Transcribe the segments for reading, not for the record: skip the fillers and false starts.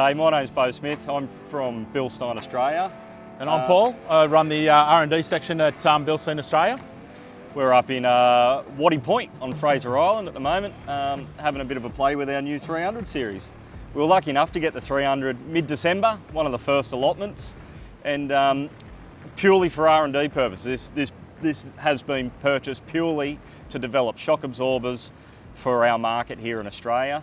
G'day, my name's Bo Smith. I'm from Bilstein Australia. And I'm Paul. I run the R&D section at Bilstein Australia. We're up in Waddy Point on Fraser Island at the moment, having a bit of a play with our new 300 series. We were lucky enough to get the 300 mid-December, one of the first allotments, and purely for R&D purposes. This has been purchased purely to develop shock absorbers for our market here in Australia.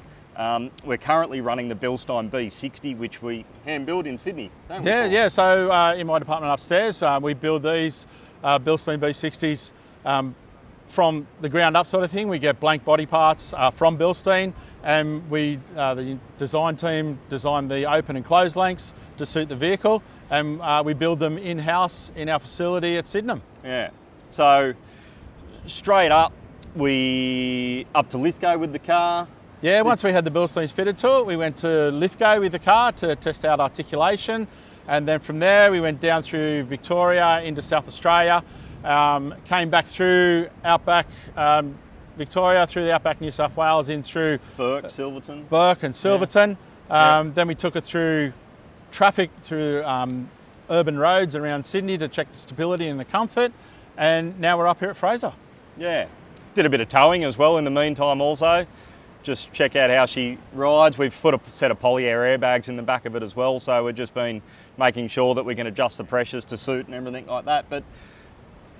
We're currently running the Bilstein B60, which we hand build in Sydney, don't we? Yeah. So in my department upstairs, we build these Bilstein B60s from the ground up sort of thing. We get blank body parts from Bilstein, and the design team design the open and closed lengths to suit the vehicle, and we build them in-house in our facility at Sydenham. Yeah. So straight up, we up to Lithgow with the car. Yeah, once we had the Bilsteins fitted to it, we went to Lithgow with the car to test out articulation, and then from there we went down through Victoria into South Australia, came back through outback Victoria, through the outback New South Wales, in through Burke and Silverton. Then we took it through traffic, through urban roads around Sydney to check the stability and the comfort, and now we're up here at Fraser. Yeah, did a bit of towing as well in the meantime also. Just check out how she rides. We've put a set of poly-air airbags in the back of it as well, so we've just been making sure that we can adjust the pressures to suit and everything like that. But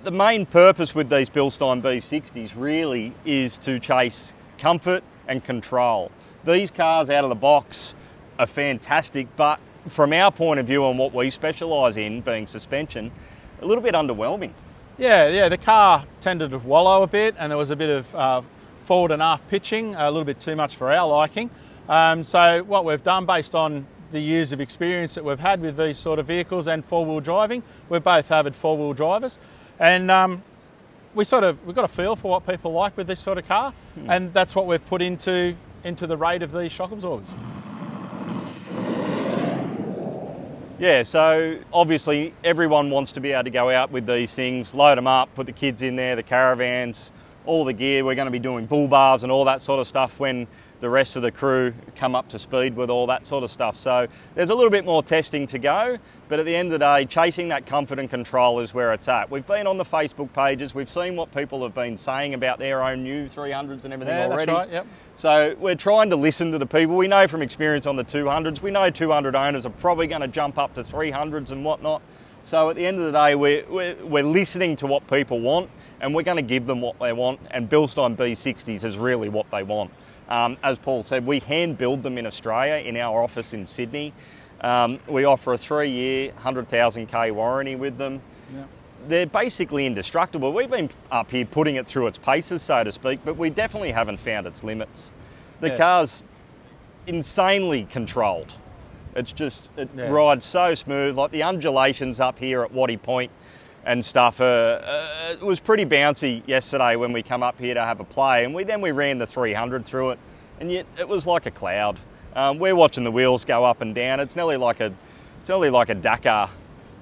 the main purpose with these Bilstein B60s really is to chase comfort and control. These cars out of the box are fantastic, but from our point of view and what we specialise in, being suspension, a little bit underwhelming. Yeah, the car tended to wallow a bit, and there was a bit of forward and aft pitching, a little bit too much for our liking. So what we've done, based on the years of experience that we've had with these sort of vehicles and four-wheel driving, we're both avid four-wheel drivers, and we've got a feel for what people like with this sort of car, and that's what we've put into the rate of these shock absorbers. Yeah, so obviously everyone wants to be able to go out with these things, load them up, put the kids in there, the caravans, all the gear. We're going to be doing bull bars and all that sort of stuff when the rest of the crew come up to speed with all that sort of stuff. So there's a little bit more testing to go, but at the end of the day, chasing that comfort and control is where it's at. We've been on the Facebook pages, we've seen what people have been saying about their own new 300s and everything already. That's right, yep. So we're trying to listen to the people. We know from experience on the 200s, we know 200 owners are probably going to jump up to 300s and whatnot. So at the end of the day, we're listening to what people want, and we're going to give them what they want, and Bilstein B60s is really what they want. As Paul said, we hand build them in Australia in our office in Sydney. We offer a 3-year, 100,000K warranty with them. Yep. They're basically indestructible. We've been up here putting it through its paces, so to speak, but we definitely haven't found its limits. The car's insanely controlled. It's just, it rides so smooth. Like the undulations up here at Waddy Point and stuff, it was pretty bouncy yesterday when we come up here to have a play, and then we ran the 300 through it, and yet it was like a cloud. We're watching the wheels go up and down. It's nearly like a Dakar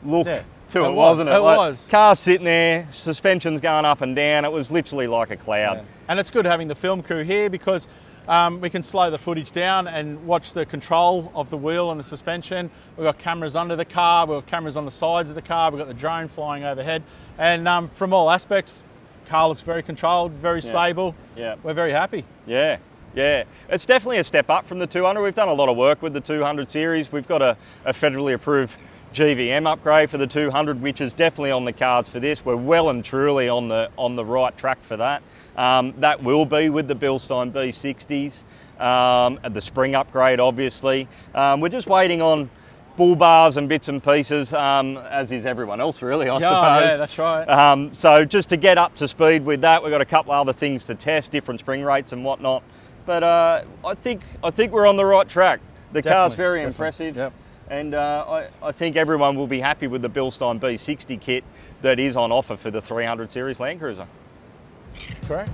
look to it, wasn't it? It was. Car sitting there, suspension's going up and down. It was literally like a cloud. Yeah. And it's good having the film crew here, because we can slow the footage down and watch the control of the wheel and the suspension. We've got cameras under the car, we've got cameras on the sides of the car, we've got the drone flying overhead. And from all aspects, the car looks very controlled, very stable. Yeah. We're very happy. Yeah. It's definitely a step up from the 200. We've done a lot of work with the 200 series. We've got a federally approved GVM upgrade for the 200, which is definitely on the cards for this. We're well and truly on the right track for that. That will be with the Bilstein B60s, the spring upgrade obviously. We're just waiting on bull bars and bits and pieces, as is everyone else really, I suppose. Yeah, that's right. So just to get up to speed with that, we've got a couple other things to test, different spring rates and whatnot. But I think we're on the right track. The car's very impressive. Yep. And I think everyone will be happy with the Bilstein B60 kit that is on offer for the 300 series Landcruiser. Correct.